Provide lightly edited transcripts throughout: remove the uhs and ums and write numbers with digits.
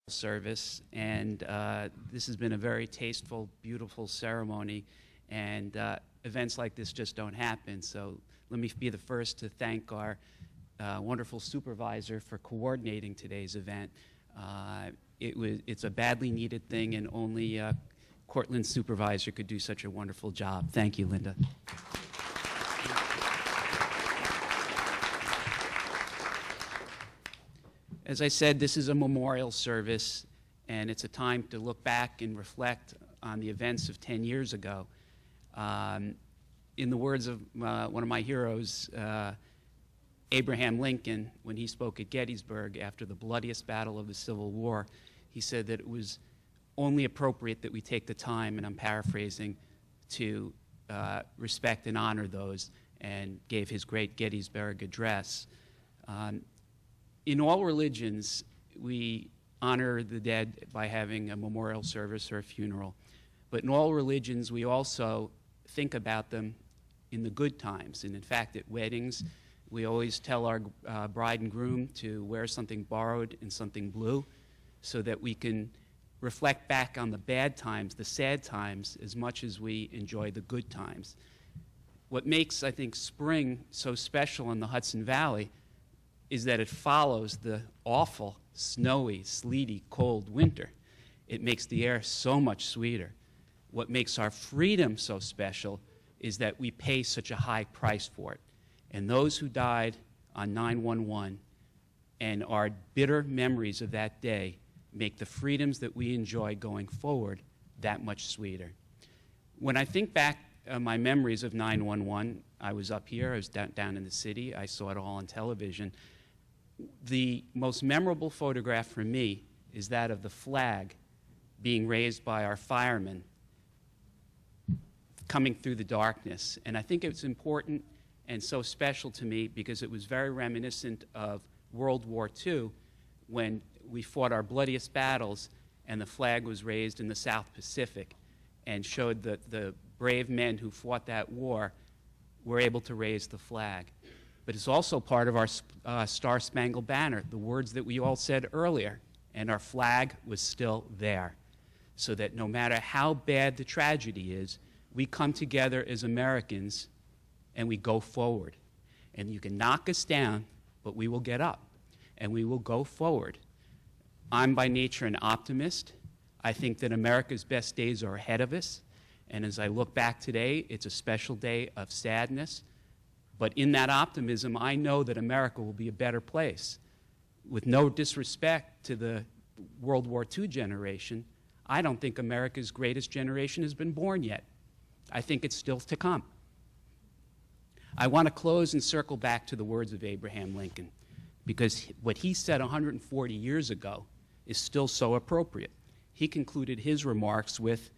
service, and this has been a very tasteful, beautiful ceremony, and events like this just don't happen. So let me be the first to thank our wonderful supervisor for coordinating today's event. It's a badly needed thing, and only Cortland's supervisor could do such a wonderful job. Thank you, Linda. As I said, this is a memorial service, and it's a time to look back and reflect on the events of 10 years ago. In the words of one of my heroes, Abraham Lincoln, when he spoke at Gettysburg after the bloodiest battle of the Civil War, he said that it was only appropriate that we take the time, and I'm paraphrasing, to respect and honor those, and gave his great Gettysburg address. In all religions, we honor the dead by having a memorial service or a funeral. But in all religions, we also think about them in the good times. And in fact, at weddings, we always tell our bride and groom to wear something borrowed and something blue so that we can reflect back on the bad times, the sad times, as much as we enjoy the good times. What makes, I think, spring so special in the Hudson Valley is that it follows the awful, snowy, sleety, cold winter. It makes the air so much sweeter. What makes our freedom so special is that we pay such a high price for it. And those who died on 9/11 and our bitter memories of that day make the freedoms that we enjoy going forward that much sweeter. When I think back on my memories of 9/11, I was up here, I was down in the city, I saw it all on television. The most memorable photograph for me is that of the flag being raised by our firemen coming through the darkness. And I think it's important and so special to me because it was very reminiscent of World War II when we fought our bloodiest battles and the flag was raised in the South Pacific and showed that the brave men who fought that war were able to raise the flag. But it's also part of our Star-Spangled Banner, the words that we all said earlier, and our flag was still there. So that no matter how bad the tragedy is, we come together as Americans and we go forward. And you can knock us down, but we will get up and we will go forward. I'm by nature an optimist. I think that America's best days are ahead of us. And as I look back today, it's a special day of sadness. But in that optimism, I know that America will be a better place. With no disrespect to the World War II generation, I don't think America's greatest generation has been born yet. I think it's still to come. I want to close and circle back to the words of Abraham Lincoln, because what he said 140 years ago is still so appropriate. He concluded his remarks with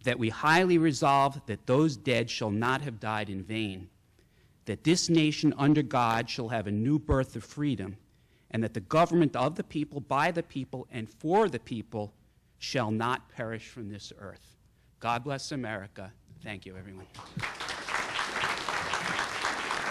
that we highly resolve that those dead shall not have died in vain, that this nation under God shall have a new birth of freedom, and that the government of the people, by the people, and for the people shall not perish from this earth. God bless America. Thank you, everyone.